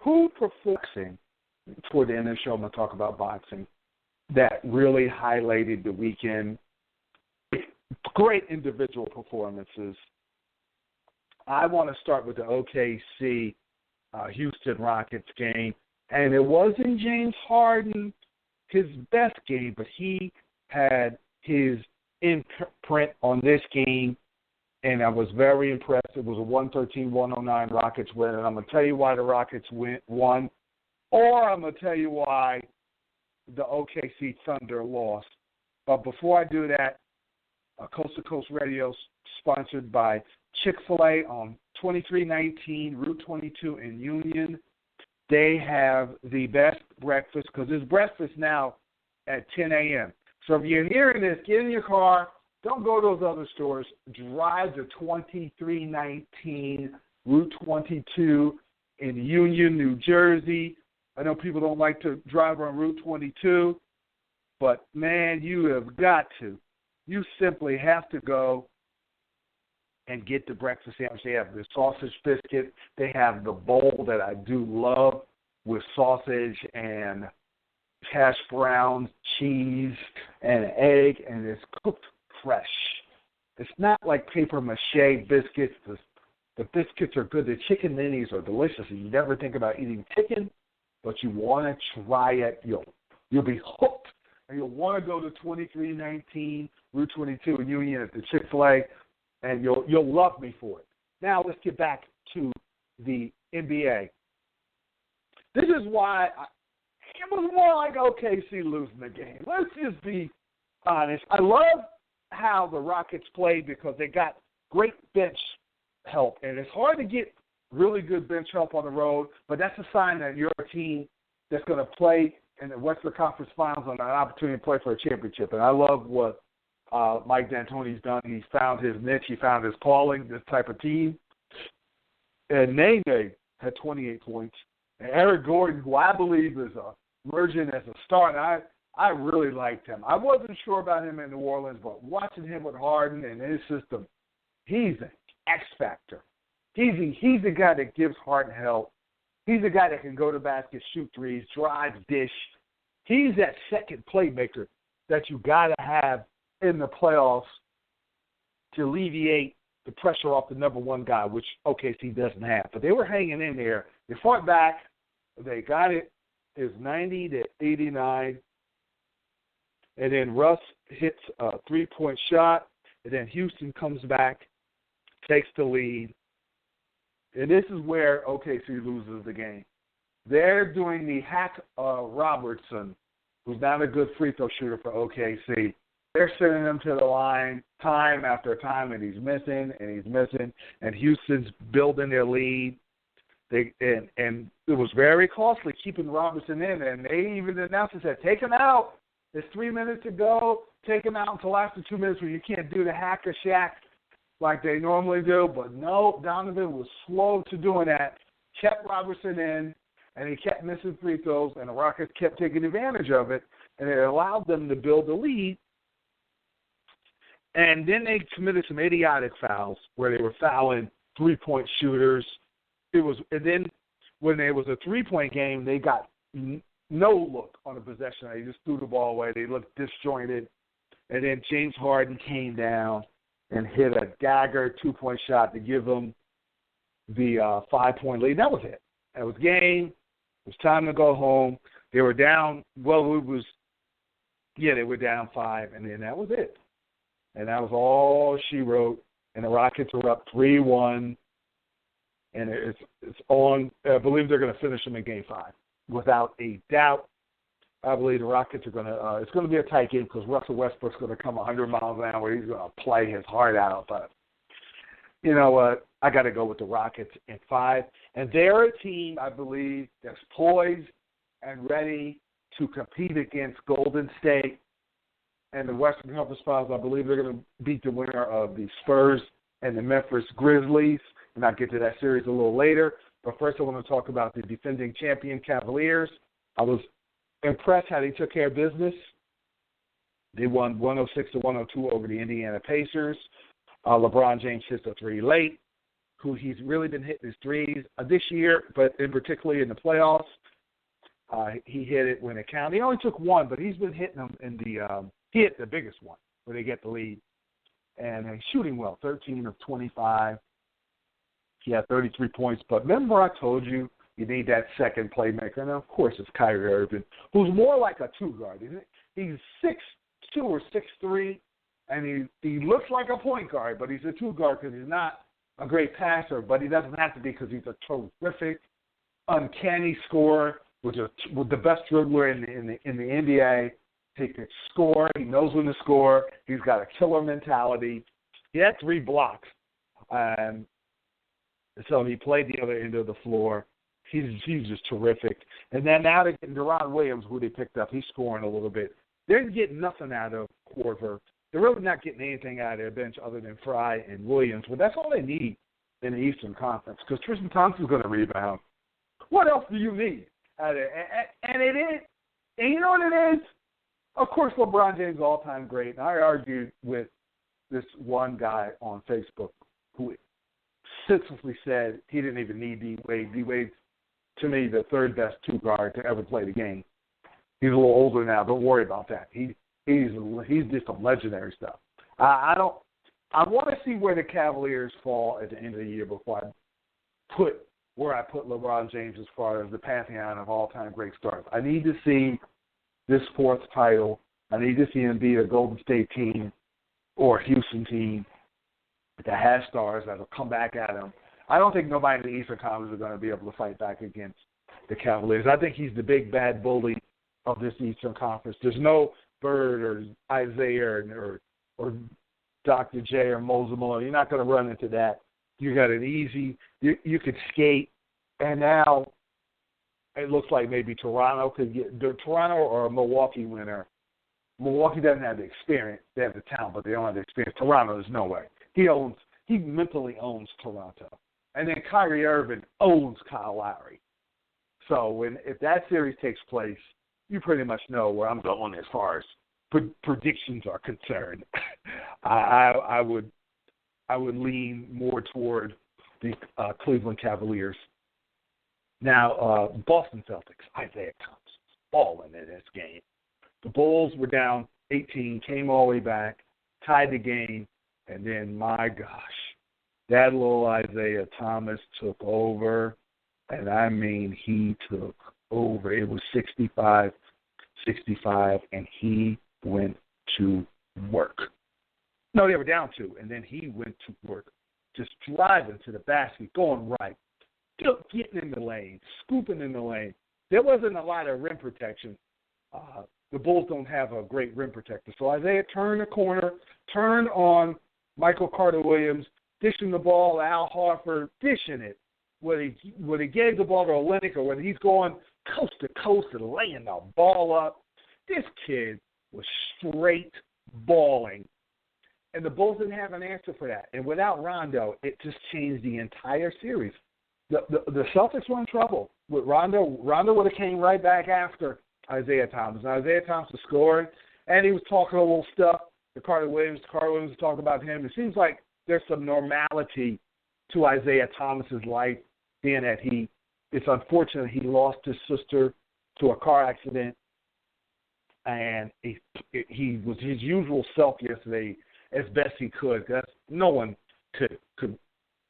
who performing for the end of the show, I'm going to talk about boxing, that really highlighted the weekend. Great individual performances. I want to start with the OKC Houston Rockets game. And it wasn't James Harden, his best game, but he had his imprint on this game, and I was very impressed. It was a 113-109 Rockets win, and I'm going to tell you why the Rockets won, or I'm going to tell you why the OKC Thunder lost. But before I do that, Coast to Coast Radio, sponsored by Chick-fil-A on 2319 Route 22 in Union. They have the best breakfast because there's breakfast now at 10 a.m. So if you're hearing this, get in your car. Don't go to those other stores. Drive to 2319 Route 22 in Union, New Jersey. I know people don't like to drive on Route 22, but, man, you have got to. You simply have to go and get the breakfast sandwich. They have the sausage biscuit. They have the bowl that I do love with sausage and hash browns, cheese, and egg, and it's cooked fresh. It's not like paper mache biscuits. The biscuits are good. The chicken minis are delicious. You never think about eating chicken, but you want to try it. You'll be hooked, and you'll want to go to 2319 Route 22 in Union at the Chick-fil-A, and you'll love me for it. Now let's get back to the NBA. This is why it was more like OKC losing the game. Let's just be honest. I love how the Rockets played because they got great bench help, and it's hard to get really good bench help on the road, but that's a sign that you're a team that's going to play in the Western Conference Finals on an opportunity to play for a championship. And I love what Mike D'Antoni's done. He's found his niche. He found his calling, this type of team. And Nene had 28 points. And Eric Gordon, who I believe is emerging as a star, and I really liked him. I wasn't sure about him in New Orleans, but watching him with Harden and his system, he's an X factor. He's the guy that gives Harden help. He's the guy that can go to basket, shoot threes, drive, dish. He's that second playmaker that you got to have in the playoffs to alleviate the pressure off the number one guy, which OKC doesn't have. But they were hanging in there. They fought back. They got it. It's 90-89. And then Russ hits a three-point shot. And then Houston comes back, takes the lead. And this is where OKC loses the game. They're doing the Hack Robertson, who's not a good free throw shooter for OKC. They're sending him to the line time after time, and he's missing, and Houston's building their lead. And it was very costly keeping Robertson in, and they even announced it, said, take him out. There's 3 minutes to go. Take him out until after 2 minutes when you can't do the hack or shack like they normally do. But no, Donovan was slow to doing that, kept Robertson in, and he kept missing free throws, and the Rockets kept taking advantage of it, and it allowed them to build a lead. And then they committed some idiotic fouls where they were fouling three-point shooters. And then when it was a three-point game, they got no look on the possession. They just threw the ball away. They looked disjointed. And then James Harden came down and hit a dagger two-point shot to give them the 5-point lead. That was it. That was game. It was time to go home. They were down. Well, they were down 5, and then that was it. And that was all she wrote. And the Rockets were up 3-1. And it's on. I believe they're going to finish them in Game 5. Without a doubt, I believe the Rockets are going to it's going to be a tight game because Russell Westbrook's going to come 100 miles an hour. He's going to play his heart out. But you know what? I got to go with the Rockets in 5. And they're a team, I believe, that's poised and ready to compete against Golden State and the Western Conference Finals. I believe they're going to beat the winner of the Spurs and the Memphis Grizzlies. And I'll get to that series a little later. But first I want to talk about the defending champion Cavaliers. I was impressed how they took care of business. They won 106-102 over the Indiana Pacers. LeBron James hits a three late. who he's really been hitting his threes this year, but in particularly in the playoffs. He hit it when it counted. He only took one, but he's been hitting them in the he hit the biggest one where they get the lead. And he's shooting well, 13 of 25. He had 33 points. But remember I told you need that second playmaker. And, of course, it's Kyrie Irving, who's more like a two-guard, isn't it? He's 6'2" or 6'3", and he looks like a point guard, but he's a two-guard because he's not a great passer, but he doesn't have to be because he's a terrific, uncanny scorer, with the best dribbler in the NBA. He can score. He knows when to score. He's got a killer mentality. He had 3 blocks. So he played the other end of the floor. He's just terrific. And then now they're getting Deron Williams, who they picked up. He's scoring a little bit. They're getting nothing out of Korver. They're really not getting anything out of their bench other than Fry and Williams. But that's all they need in the Eastern Conference because Tristan Thompson's going to rebound. What else do you need? And it is. And you know what it is? Of course, LeBron James all-time great. And I argued with this one guy on Facebook who senselessly said he didn't even need D-Wade. D-Wade's, to me, the third best two-guard to ever play the game. He's a little older now. Don't worry about that. He's just some legendary stuff. I want to see where the Cavaliers fall at the end of the year before I put LeBron James as far as the pantheon of all-time great stars. I need to see this 4th title. I need to see him beat a Golden State team or a Houston team that has stars that will come back at him. I don't think nobody in the Eastern Conference is going to be able to fight back against the Cavaliers. I think he's the big bad bully of this Eastern Conference. There's no Bird or Isaiah or Dr. J or Moses Malone. You're not going to run into that. You got an easy. You could skate, and now it looks like maybe Toronto could get Toronto or a Milwaukee winner. Milwaukee doesn't have the experience. They have the talent, but they don't have the experience. Toronto, there's no way. He mentally owns Toronto. And then Kyrie Irving owns Kyle Lowry. So if that series takes place, you pretty much know where I'm going as far as predictions are concerned. I would lean more toward the Cleveland Cavaliers. Now, Boston Celtics, Isaiah Thomas, balling in this game. The Bulls were down 18, came all the way back, tied the game, and then, my gosh, that little Isaiah Thomas took over, and I mean he took over. It was 65, and he went to work. No, they were down 2, and then he went to work, just driving to the basket, going right, getting in the lane, scooping in the lane. There wasn't a lot of rim protection. The Bulls don't have a great rim protector. So Isaiah turned the corner, turned on Michael Carter-Williams, dishing the ball to Al Horford, dishing it. Whether he gave the ball to Olynyk or whether he's going coast to coast and laying the ball up, this kid was straight balling. And the Bulls didn't have an answer for that. And without Rondo, it just changed the entire series. The Celtics were in trouble. With Rondo would have came right back after Isaiah Thomas. Now, Isaiah Thomas was scoring, and he was talking a little stuff to Carter Williams. Carter Williams was talking about him. It seems like there's some normality to Isaiah Thomas's life, being that it's unfortunate he lost his sister to a car accident, and he was his usual self yesterday as best he could. No one could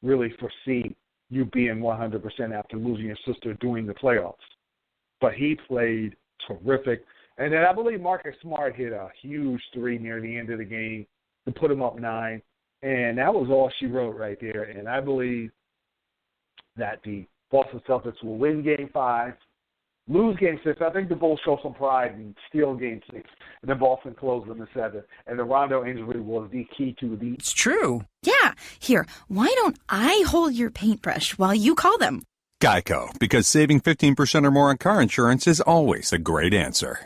really foresee you being 100% after losing your sister during the playoffs. But he played terrific. And then I believe Marcus Smart hit a huge 3 near the end of the game to put him up 9. And that was all she wrote right there. And I believe that the Boston Celtics will win Game 5, lose Game 6. I think the Bulls show some pride and steal Game 6. And then Boston closed them in 7. And the Rondo injury was the key to the... It's true. Yeah. Here, why don't I hold your paintbrush while you call them? Geico, because saving 15% or more on car insurance is always a great answer.